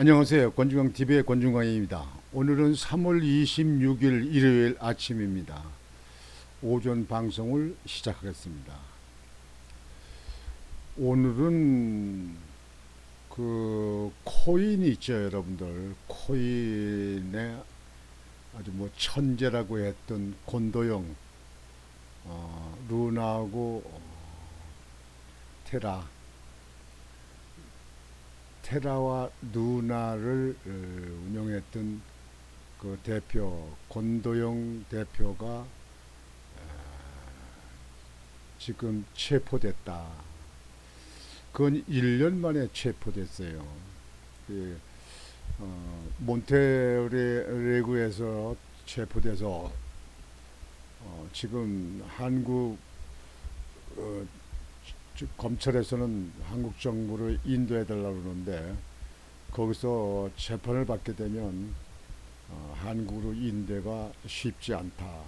안녕하세요. 권중광 TV의 권중광입니다. 오늘은 3월 26일 일요일 아침입니다. 오전 방송을 시작하겠습니다. 오늘은 그 코인이 있죠, 여러분들. 코인의 아주 뭐 천재라고 했던 권도영, 루나하고 테라, 테라와 루나를 운영했던 그 대표 권도영 대표가 지금 체포됐다. 그건 1년 만에 체포됐어요. 그, 몬테레그에서 체포돼서 지금 한국 어, 검찰에서는 한국 정부를 인도해 달라고 그러는데 거기서 재판을 받게 되면 한국으로 인도가 쉽지 않다.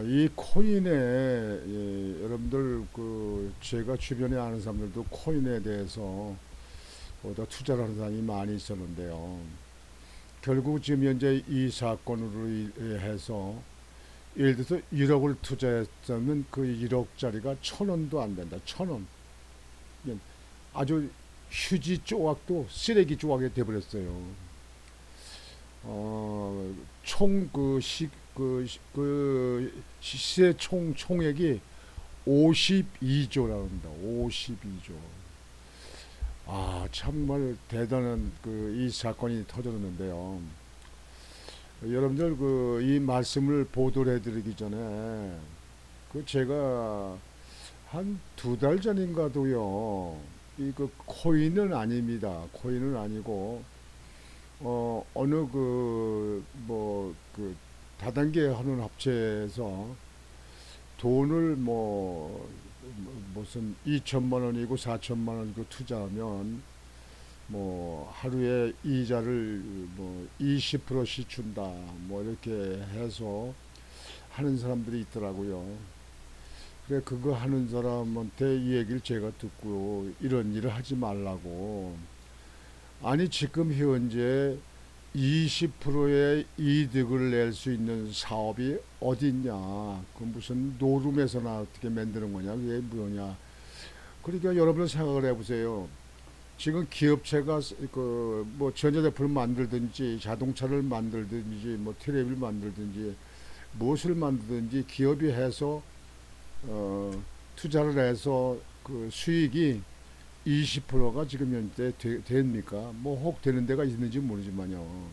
이 코인에 여러분들 그 제가 주변에 아는 사람들도 코인에 대해서 더 투자를 하는 사람이 많이 있었는데요. 결국 지금 현재 이 사건으로 해서 예를 들어서 1억을 투자했다면 그 1억짜리가 1,000원도 안 된다. 1,000원. 아주 휴지 조각도 쓰레기 조각이 돼버렸어요. 총 시세 총액이 52조라고 합니다. 52조. 정말 대단한 이 사건이 터졌는데요. 여러분들 이 말씀을 보도를 해드리기 전에 제가 한 2달 전인가도요. 코인은 아닙니다. 코인은 아니고 어느 다단계 하는 업체에서 돈을 무슨 2천만 원이고 4천만 원이고 투자하면 하루에 이자를 20%씩 준다 이렇게 해서 하는 사람들이 있더라고요. 그래 그거 하는 사람한테 이 얘기를 제가 듣고 이런 일을 하지 말라고. 아니 지금 현재 20%의 이득을 낼 수 있는 사업이 어디 있냐. 그 무슨 노름에서나 어떻게 만드는 거냐. 그게 뭐냐. 그러니까 여러분 생각을 해보세요. 지금 기업체가 전자제품을 만들든지 자동차를 만들든지 텔레비를 만들든지 무엇을 만들든지 기업이 해서 투자를 해서 그 수익이 20%가 지금 현재 됩니까? 혹 되는 데가 있는지 모르지만요.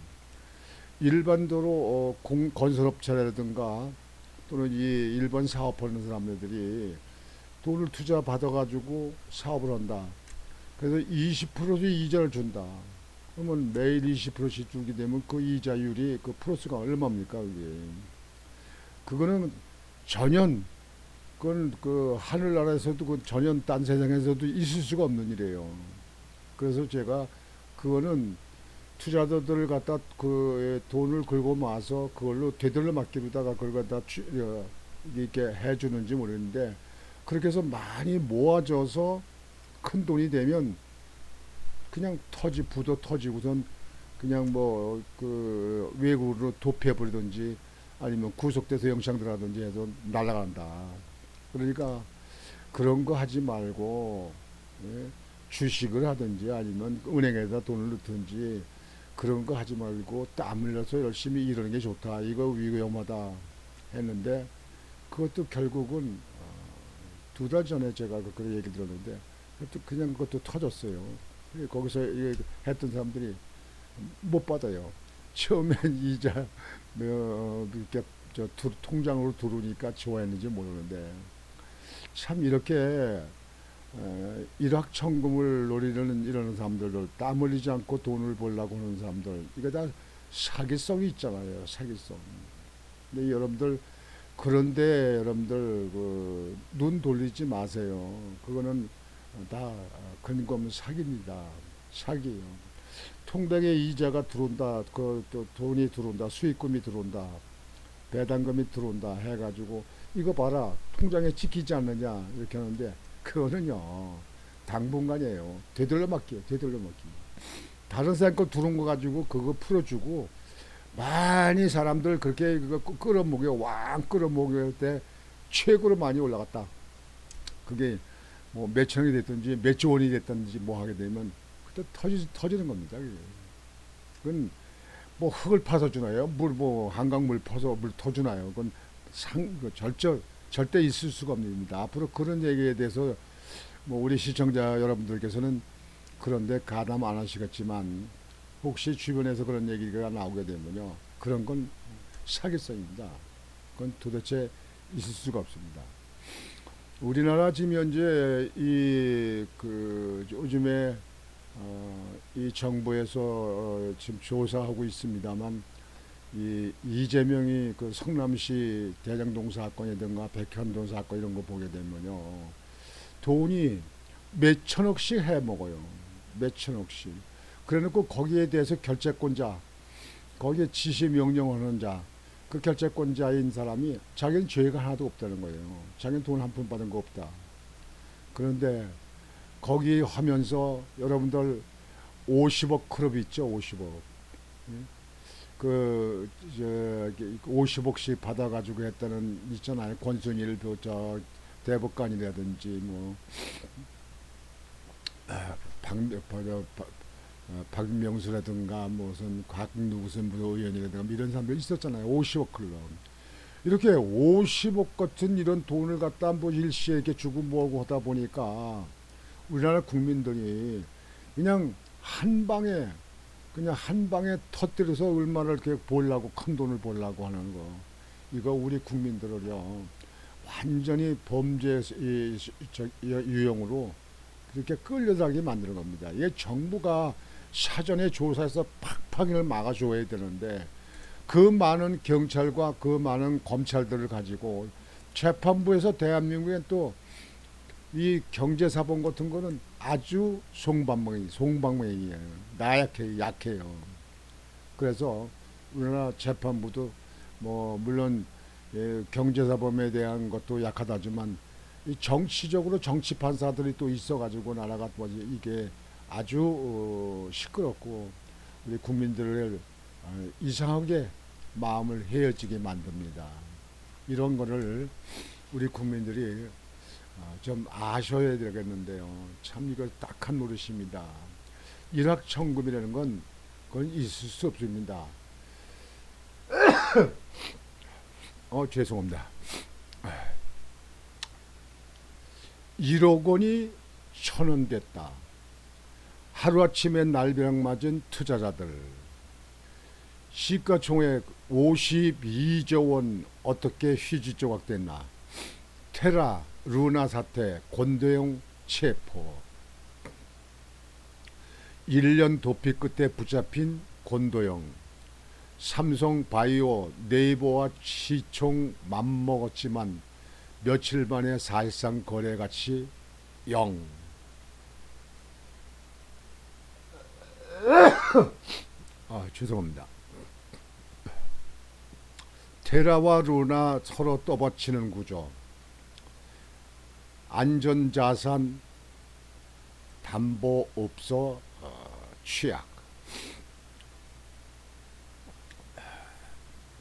일반적으로 건설업체라든가 또는 이 일반 사업하는 사람들이 돈을 투자 받아가지고 사업을 한다. 그래서 20% 이자를 준다. 그러면 매일 20%씩 주게 되면 그 이자율이 그 플러스가 얼마입니까? 그게. 그거는 전혀 그건 하늘나라에서도 전혀 딴 세상에서도 있을 수가 없는 일이에요. 그래서 제가 그거는 투자자들을 갖다 돈을 긁고 마서 그걸로 되돌려 맞기로다가 그걸 갖다 이렇게 해주는지 모르겠는데 그렇게 해서 많이 모아져서 큰 돈이 되면 그냥 부도 터지고선 그냥 외국으로 도피해버리든지 아니면 구속돼서 영창들 하든지 해서 날아간다. 그러니까 그런 거 하지 말고 주식을 하든지 아니면 은행에다 돈을 넣든지 그런 거 하지 말고 땀 흘려서 열심히 일하는 게 좋다. 이거 위험하다 했는데 그것도 결국은 2달 전에 제가 그런 얘기 들었는데 그것도 터졌어요. 거기서 했던 사람들이 못 받아요. 처음엔 이자 이렇게 통장으로 들어오니까 좋아했는지 모르는데 참 이렇게 일확천금을 노리는 이런 사람들, 땀 흘리지 않고 돈을 벌려고 하는 사람들, 이거 다 사기성이 있잖아요. 사기성. 근데 여러분들 그런데 여러분들 눈 돌리지 마세요. 그거는 다 근거 없는 사기입니다. 사기예요. 통장에 이자가 들어온다, 또 돈이 들어온다, 수익금이 들어온다, 배당금이 들어온다 해가지고 이거 봐라 통장에 찍히지 않느냐 이렇게 하는데 그거는요 당분간이에요. 되돌려막기예요. 되돌려막기. 다른 사람 거 두른 거 가지고 그거 풀어주고 많이 사람들 그렇게 그거 끌어모겨 왕 끌어모길 때 최고로 많이 올라갔다. 그게 뭐 몇천이 됐든지 몇조 원이 됐든지 뭐 하게 되면 그때 터지는 겁니다. 그건 뭐 흙을 파서 주나요? 물 뭐 한강물 퍼서 물 터주나요? 그건 절대 있을 수가 없는 일입니다. 앞으로 그런 얘기에 대해서 뭐 우리 시청자 여러분들께서는 그런데 가담 안 하시겠지만 혹시 주변에서 그런 얘기가 나오게 되면요, 그런 건 사기성입니다. 그건 도대체 있을 수가 없습니다. 우리나라 지금 현재 이 그 요즘에 이 정부에서 지금 조사하고 있습니다만 이 이재명이 그 성남시 대장동 사건이든가 백현동 사건 이런 거 보게 되면요, 돈이 몇 천억씩 해 먹어요. 몇 천억씩. 그래놓고 거기에 대해서 결재권자, 거기에 지시 명령하는 자, 그 결재권자인 사람이 자기는 죄가 하나도 없다는 거예요. 자기는 돈 한 푼 받은 거 없다. 그런데 거기 하면서 여러분들 50억 클럽 있죠, 50억. 그, 50억씩 받아가지고 했다는, 있잖아요. 권순일, 저, 대법관이라든지, 뭐, 박명수라든가, 무슨, 무슨 의원이라든가, 뭐 이런 사람들 있었잖아요. 50억 클럽. 이렇게 50억 같은 이런 돈을 갖다 뭐 일시에 이렇게 주고 뭐고 하다 보니까 우리나라 국민들이 그냥 한 방에 터뜨려서 얼마나 이렇게 벌라고 큰 돈을 벌라고 하는 거, 이거 우리 국민들을요 완전히 범죄 유형으로 그렇게 끌려다니게 만드는 겁니다. 이게 정부가 사전에 조사해서 팍팍을 막아줘야 되는데 그 많은 경찰과 그 많은 검찰들을 가지고 재판부에서 대한민국엔 또 이 경제사범 같은 거는 아주 송방망이에요. 약해요. 그래서 우리나라 재판부도 뭐 물론 경제사범에 대한 것도 약하다지만 이 정치적으로 정치 판사들이 또 있어가지고 나라가 뭐지 이게 아주 시끄럽고 우리 국민들을 이상하게 마음을 헤어지게 만듭니다. 이런 거를 우리 국민들이 좀 아셔야 되겠는데요. 참 이거 딱한 노릇입니다. 일확천금이라는 건 그건 있을 수 없습니다. 죄송합니다. 1억 원이 1,000원 됐다. 하루아침에 날벼락 맞은 투자자들. 시가총액 52조 원 어떻게 휘지조각됐나. 테라 루나 사태 권도영 체포. 1년 도피 끝에 붙잡힌 권도영. 삼성바이오 네이버와 시총 맘먹었지만 며칠 만에 사실상 거래가치 0. 죄송합니다. 테라와 루나 서로 떠받치는 구조. 안전자산 담보업소 취약.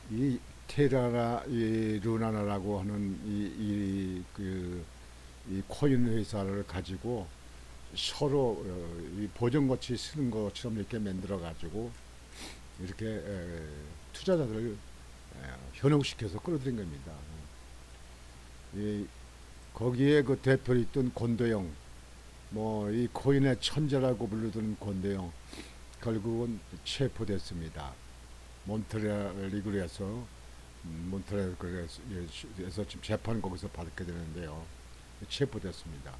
이 테라나 이 루나나라고 하는 이 코인 회사를 가지고 서로 이 보전거치 쓰는 것처럼 이렇게 만들어 가지고 이렇게 투자자들을 현혹시켜서 끌어들인 겁니다. 거기에 그 대표로 있던 권도영, 뭐 이 코인의 천재라고 불리던 권도영 결국은 체포됐습니다. 몬트리올에서 지금 재판 거기서 받게 되는데요. 체포됐습니다.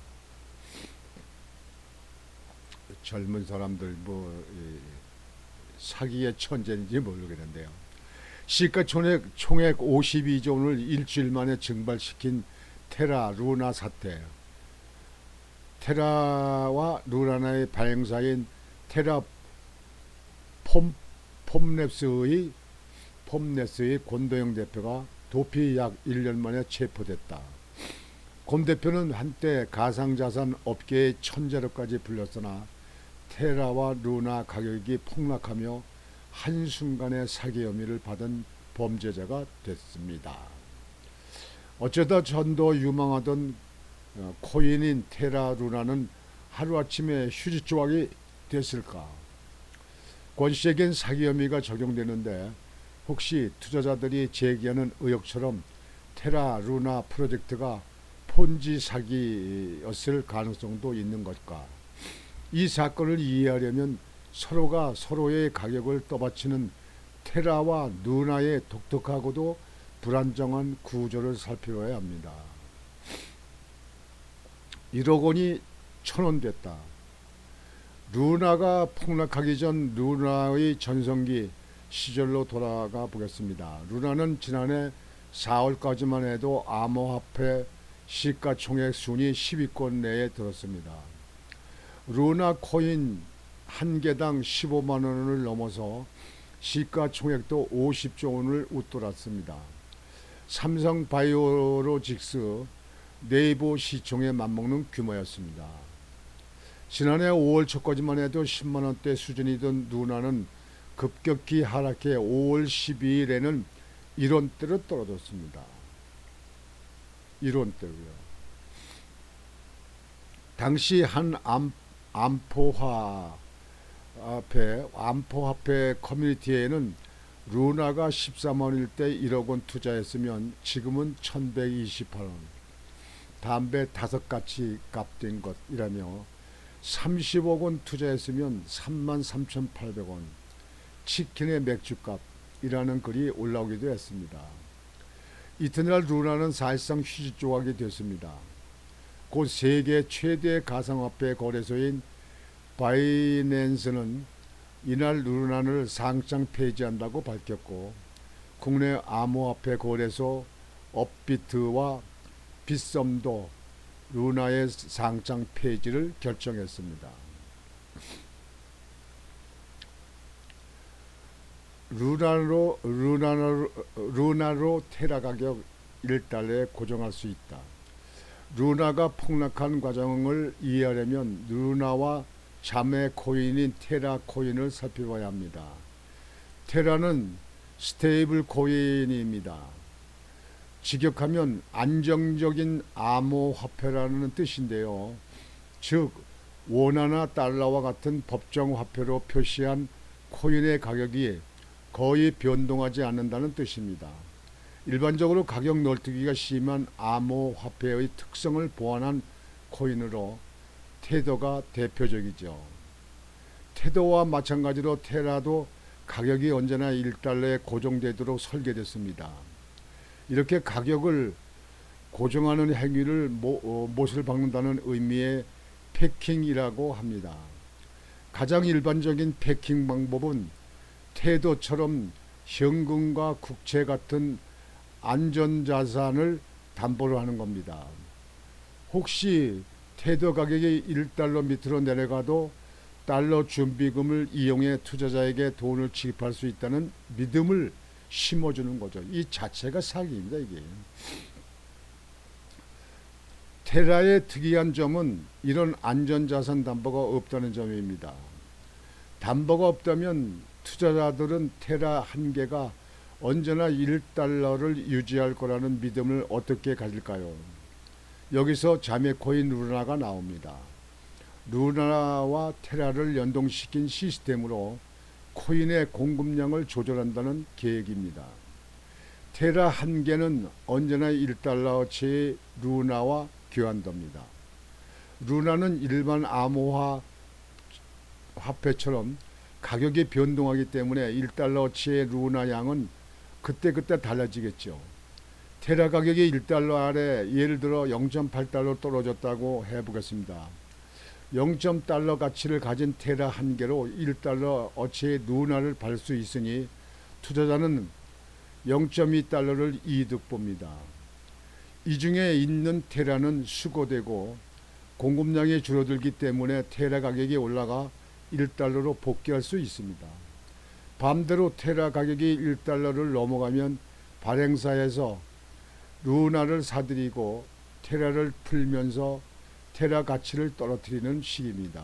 젊은 사람들 뭐 사기의 천재인지 모르겠는데요. 시가총액 52조 원을 일주일 만에 증발시킨 테라 루나 사태. 테라와 루나나의 발행사인 테라 폼랩스의 권도영 대표가 도피 약 1년 만에 체포됐다. 권 대표는 한때 가상자산 업계의 천재로까지 불렸으나 테라와 루나 가격이 폭락하며 한순간에 사기 혐의를 받은 범죄자가 됐습니다. 어쩌다 전도 유망하던 코인인 테라 루나는 하루아침에 휴지 조각이 됐을까? 권세계인 사기 혐의가 적용되는데 혹시 투자자들이 제기하는 의혹처럼 테라 루나 프로젝트가 폰지 사기였을 가능성도 있는 것일까? 이 사건을 이해하려면 서로가 서로의 가격을 떠받치는 테라와 루나의 독특하고도 불안정한 구조를 살펴봐야 합니다. 1억 원이 1,000원 됐다. 루나가 폭락하기 전 루나의 전성기 시절로 돌아가 보겠습니다. 루나는 지난해 4월까지만 해도 암호화폐 시가총액 순위 10위권 내에 들었습니다. 루나 코인 한 개당 15만 원을 넘어서 시가총액도 50조 원을 웃돌았습니다. 삼성 바이오로직스 네이버 시총에 맞먹는 규모였습니다. 지난해 5월 초까지만 해도 10만 원대 수준이던 루나는 급격히 하락해 5월 12일에는 1원대로 떨어졌습니다. 1원대로요. 당시 한 암호화폐 커뮤니티에는 루나가 13만 원일 때 1억 원 투자했으면 지금은 1128원, 담배 5가치 값 된 것이라며 30억 원 투자했으면 33,800원, 치킨의 맥주값이라는 글이 올라오기도 했습니다. 이튿날 루나는 사실상 휴지 조각이 됐습니다. 곧 세계 최대 가상화폐 거래소인 바이낸스는 이날 루나를 상장 폐지한다고 밝혔고 국내 암호화폐 거래소 업비트와 빗썸도 루나의 상장 폐지를 결정했습니다. 루나로 테라 가격 1달러에 고정할 수 있다. 루나가 폭락한 과정을 이해하려면 루나와 자매 코인인 테라 코인을 살펴봐야 합니다. 테라는 스테이블 코인입니다. 직역하면 안정적인 암호화폐라는 뜻인데요. 즉 원화나 달러와 같은 법정 화폐로 표시한 코인의 가격이 거의 변동하지 않는다는 뜻입니다. 일반적으로 가격 널뛰기가 심한 암호화폐의 특성을 보완한 코인으로 테더가 대표적이죠. 테더와 마찬가지로 테라도 가격이 언제나 1달러에 고정되도록 설계됐습니다. 이렇게 가격을 고정하는 행위를 못을 박는다는 의미의 패킹이라고 합니다. 가장 일반적인 패킹 방법은 테더처럼 현금과 국채 같은 안전자산을 담보로 하는 겁니다. 혹시 테더 가격이 1달러 밑으로 내려가도 달러 준비금을 이용해 투자자에게 돈을 지급할 수 있다는 믿음을 심어주는 거죠. 이 자체가 사기입니다. 이게. 테라의 특이한 점은 이런 안전자산 담보가 없다는 점입니다. 담보가 없다면 투자자들은 테라 한 개가 언제나 1달러를 유지할 거라는 믿음을 어떻게 가질까요? 여기서 자매코인 루나가 나옵니다. 루나와 테라를 연동시킨 시스템으로 코인의 공급량을 조절한다는 계획입니다. 테라 한 개는 언제나 1달러어치의 루나와 교환됩니다. 루나는 일반 암호화폐처럼 가격이 변동하기 때문에 1달러어치의 루나 양은 그때그때 달라지겠죠. 테라 가격이 1달러 아래 예를 들어 0.8달러 떨어졌다고 해보겠습니다. 0.달러 가치를 가진 테라 한 개로 1달러 어치의 루나를 팔 수 있으니 투자자는 0.2달러를 이득 봅니다. 이 중에 있는 테라는 수거되고 공급량이 줄어들기 때문에 테라 가격이 올라가 1달러로 복귀할 수 있습니다. 반대로 테라 가격이 1달러를 넘어가면 발행사에서 루나를 사들이고 테라를 풀면서 테라 가치를 떨어뜨리는 식입니다.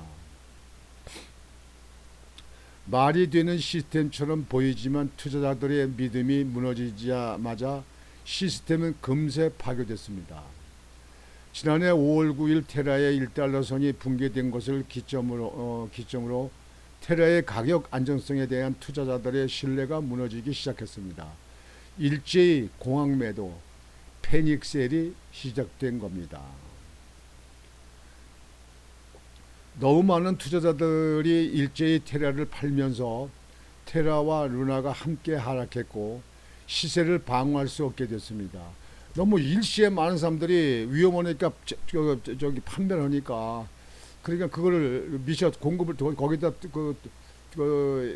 말이 되는 시스템처럼 보이지만 투자자들의 믿음이 무너지자마자 시스템은 금세 파괴됐습니다. 지난해 5월 9일 테라의 1달러 선이 붕괴된 것을 기점으로 테라의 가격 안정성에 대한 투자자들의 신뢰가 무너지기 시작했습니다. 일제히 공황 매도, 패닉 셀이 시작된 겁니다. 너무 많은 투자자들이 일제히 테라를 팔면서 테라와 루나가 함께 하락했고 시세를 방어할 수 없게 됐습니다. 너무 일시에 많은 사람들이 위험하니까 저기 판매를 하니까, 그러니까 그거를 미처 공급을 거기다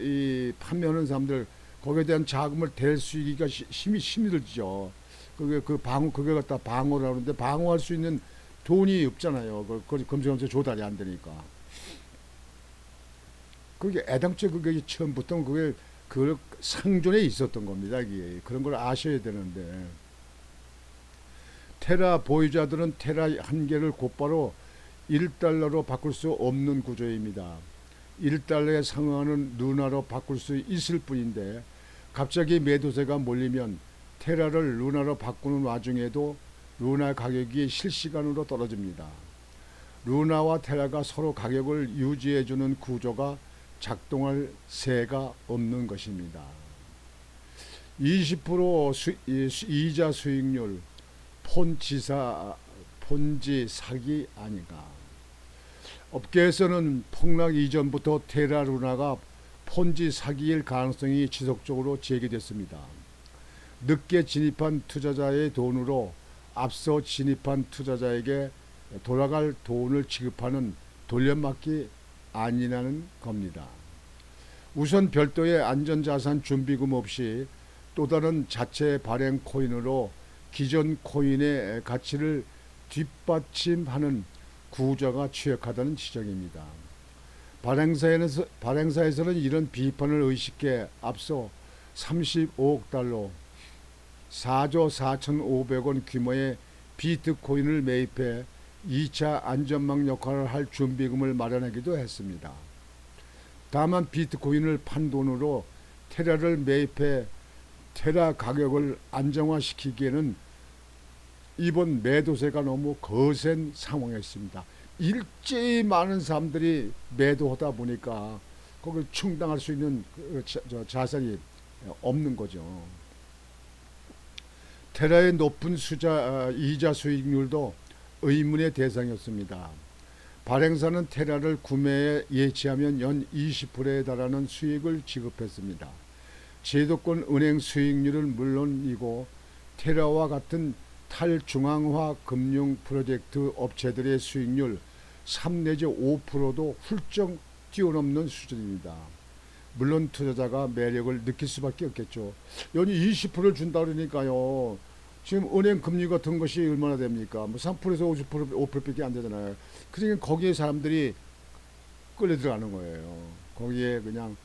이 판매하는 사람들 거기에 대한 자금을 댈 수 있기가 힘이 들죠. 그게 갖다 방어를 하는데 방어할 수 있는 돈이 없잖아요. 검색하면서 조달이 안 되니까. 그게 애당초 그게 처음부터 그걸 상존에 있었던 겁니다. 이게 그런 걸 아셔야 되는데, 테라 보유자들은 테라 한 개를 곧바로 1달러로 바꿀 수 없는 구조입니다. 1달러에 상응하는 루나로 바꿀 수 있을 뿐인데 갑자기 매도세가 몰리면 테라를 루나로 바꾸는 와중에도 루나 가격이 실시간으로 떨어집니다. 루나와 테라가 서로 가격을 유지해주는 구조가 작동할 새가 없는 것입니다. 20% 이자 수익률, 폰지 사기 아닌가. 업계에서는 폭락 이전부터 테라 루나가 폰지 사기일 가능성이 지속적으로 제기됐습니다. 늦게 진입한 투자자의 돈으로 앞서 진입한 투자자에게 돌아갈 돈을 지급하는 돌려막기 아니라는 겁니다. 우선 별도의 안전자산 준비금 없이 또 다른 자체 발행 코인으로 기존 코인의 가치를 뒷받침하는 구조가 취약하다는 지적입니다. 발행사에서는 이런 비판을 의식해 앞서 35억 달러 4조 4,500원 규모의 비트코인을 매입해 2차 안전망 역할을 할 준비금을 마련하기도 했습니다. 다만 비트코인을 판 돈으로 테라를 매입해 테라 가격을 안정화시키기에는 이번 매도세가 너무 거센 상황이었습니다. 일제히 많은 사람들이 매도하다 보니까 그걸 충당할 수 있는 자산이 없는 거죠. 테라의 높은 이자 수익률도 의문의 대상이었습니다. 발행사는 테라를 구매에 예치하면 연 20%에 달하는 수익을 지급했습니다. 제도권 은행 수익률은 물론이고 테라와 같은 탈중앙화 금융 프로젝트 업체들의 수익률 3 내지 5%도 훌쩍 뛰어넘는 수준입니다. 물론 투자자가 매력을 느낄 수밖에 없겠죠. 연이 20%를 준다 그러니까요. 지금 은행 금리 같은 것이 얼마나 됩니까? 뭐 3%에서 50%, 5%밖에 안 되잖아요. 그러니까 거기에 사람들이 끌려 들어가는 거예요. 거기에 그냥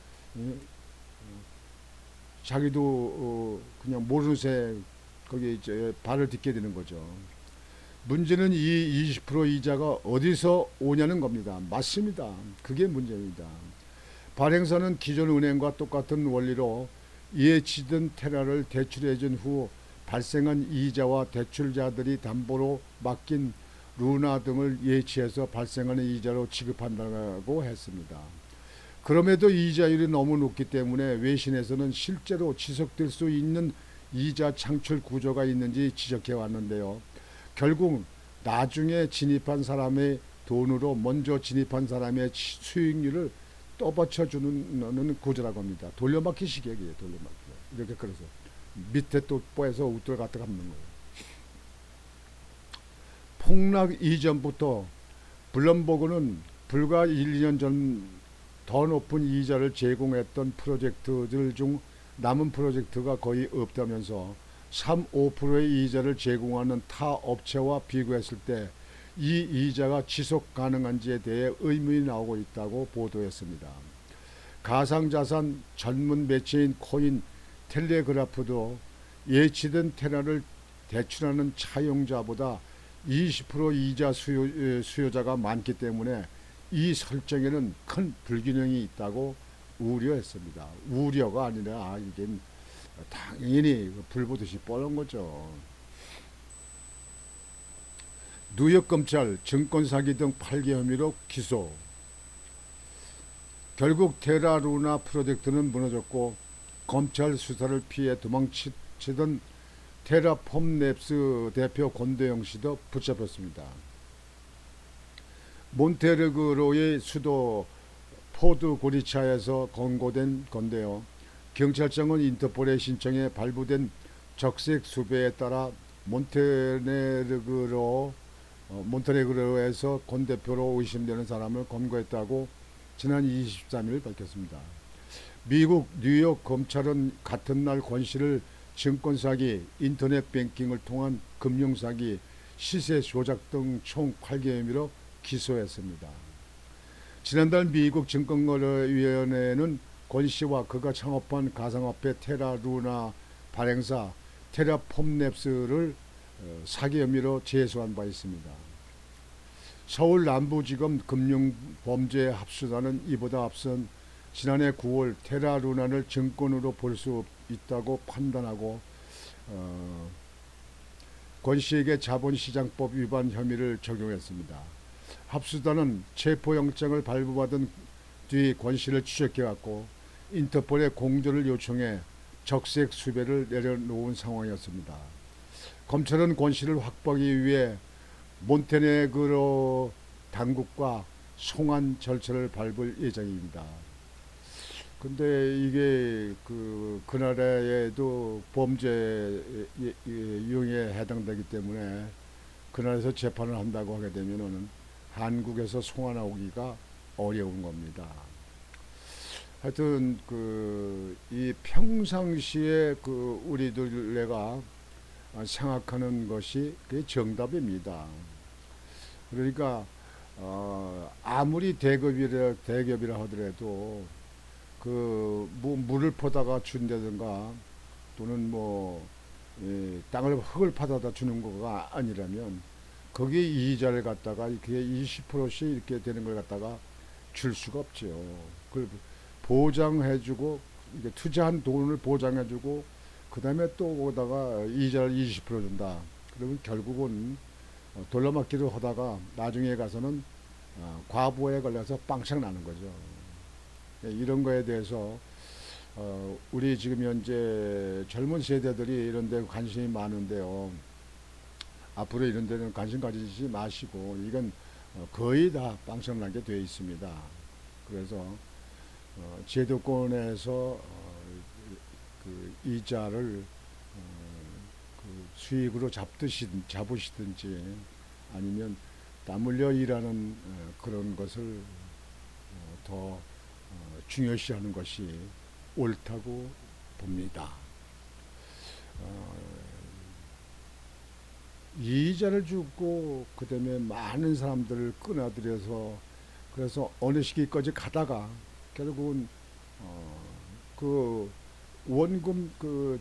자기도 그냥 모르는 새 거기에 이제 발을 딛게 되는 거죠. 문제는 이 20% 이자가 어디서 오냐는 겁니다. 맞습니다. 그게 문제입니다. 발행사는 기존 은행과 똑같은 원리로 예치된 테라를 대출해준 후 발생한 이자와 대출자들이 담보로 맡긴 루나 등을 예치해서 발생하는 이자로 지급한다고 했습니다. 그럼에도 이자율이 너무 높기 때문에 외신에서는 실제로 지속될 수 있는 이자 창출 구조가 있는지 지적해 왔는데요. 결국 나중에 진입한 사람의 돈으로 먼저 진입한 사람의 수익률을 떠받쳐주는 구조라고 합니다. 돌려막기 시기예요. 돌려막기. 이렇게 그래서 밑에 또 뽀에서 웃돌 갔다 가는 거예요. 폭락 이전부터 블룸버그는 불과 1, 2년 전 더 높은 이자를 제공했던 프로젝트들 중 남은 프로젝트가 거의 없다면서 3, 5%의 이자를 제공하는 타 업체와 비교했을 때 이 이자가 지속 가능한지에 대해 의문이 나오고 있다고 보도했습니다. 가상자산 전문 매체인 코인 텔레그라프도 예치된 테라를 대출하는 차용자보다 20% 이자 수요자가 많기 때문에 이 설정에는 큰 불균형이 있다고 우려했습니다. 우려가 아니라 이게 당연히 불보듯이 뻔한 거죠. 뉴욕검찰 증권사기 등 8개 혐의로 기소. 결국 테라루나 프로젝트는 무너졌고 검찰 수사를 피해 도망치던 테라폼랩스 대표 권도영 씨도 붙잡혔습니다. 몬테네그로의 수도 포드고리차에서 검거된 건데요. 경찰청은 인터폴의 신청에 발부된 적색 수배에 따라 몬테네그로에서 권 대표로 의심되는 사람을 검거했다고 지난 23일 밝혔습니다. 미국 뉴욕 검찰은 같은 날 권 씨를 증권사기, 인터넷 뱅킹을 통한 금융사기, 시세 조작 등 총 8개 혐의로 기소했습니다. 지난달 미국 증권거래위원회는 권 씨와 그가 창업한 가상화폐 테라루나 발행사 테라폼랩스를 사기 혐의로 제소한 바 있습니다. 서울 남부지검 금융범죄합수단은 이보다 앞선 지난해 9월 테라루나를 증권으로 볼 수 있다고 판단하고 권 씨에게 자본시장법 위반 혐의를 적용했습니다. 합수단은 체포영장을 발부받은 뒤 권 씨를 추적해왔고 인터폴에 공조를 요청해 적색 수배를 내려놓은 상황이었습니다. 검찰은 권 씨를 확보하기 위해 몬테네그로 당국과 송환 절차를 밟을 예정입니다. 근데 이게 그 나라에도 범죄 유형에 해당되기 때문에 그 나라에서 재판을 한다고 하게 되면은 한국에서 송환하기가 어려운 겁니다. 하여튼 이 평상시에 우리들 내가 생각하는 것이 그게 정답입니다. 그러니까 아무리 대기업이라 하더라도 물을 퍼다가 준다든가 또는 흙을 파다가 주는 거가 아니라면 거기에 이자를 갖다가 그게 20%씩 이렇게 되는 걸 갖다가 줄 수가 없죠. 그걸 보장해주고 이게 투자한 돈을 보장해주고 그 다음에 또 거기다가 이자를 20% 준다. 그러면 결국은 돌려막기를 하다가 나중에 가서는 과부하에 걸려서 빵창 나는 거죠. 이런 거에 대해서 우리 지금 현재 젊은 세대들이 이런 데 관심이 많은데요. 앞으로 이런 데는 관심 가지지 마시고 이건 거의 다 빵창 나게 되어 있습니다. 그래서 제도권에서 이자를 수익으로 잡으시든지 아니면 땀 흘려 일하는 그런 것을 더 중요시하는 것이 옳다고 봅니다. 이자를 주고 그 다음에 많은 사람들을 끌어들여서 그래서 어느 시기까지 가다가 결국은 그 원금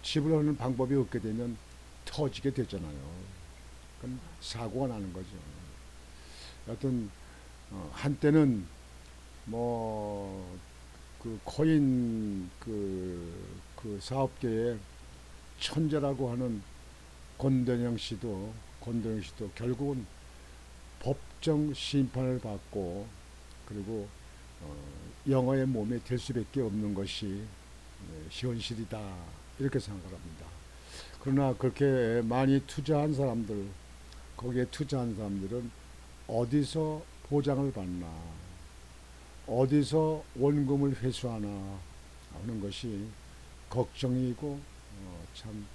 지불하는 방법이 없게 되면 터지게 되잖아요. 그럼 사고가 나는 거죠. 여하튼 한때는 코인 사업계의 천재라고 하는 권도영 씨도 결국은 법정 심판을 받고 그리고 영어의 몸에 될 수밖에 없는 것이 현실이다 이렇게 생각을 합니다. 그러나 그렇게 많이 투자한 사람들, 거기에 투자한 사람들은 어디서 보장을 받나, 어디서 원금을 회수하나 하는 것이 걱정이고 참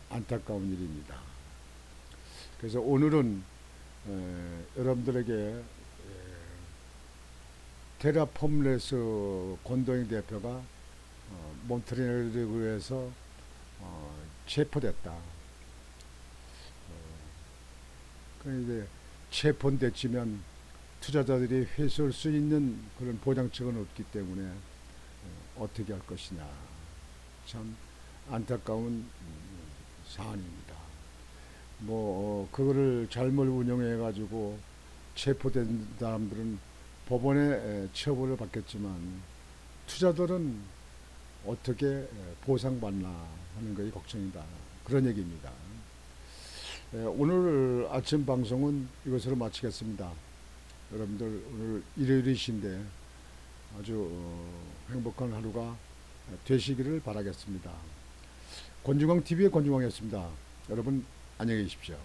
안타까운 일입니다. 그래서 오늘은 여러분들에게 테라폼레스 권도영 대표가 몬트리올에서 체포됐다. 그런데 체포됐지만 투자자들이 회수할 수 있는 그런 보장책은 없기 때문에 어떻게 할 것이냐. 참 안타까운 사안입니다. 그거를 잘못 운영해 가지고 체포된 사람들은 법원에 처벌을 받겠지만 투자들은 어떻게 보상받나 하는 것이 걱정이다. 그런 얘기입니다. 오늘 아침 방송은 이것으로 마치겠습니다. 여러분들 오늘 일요일이신데 아주 행복한 하루가 되시기를 바라겠습니다. 권중광TV의 권중광이었습니다. 여러분 안녕히 계십시오.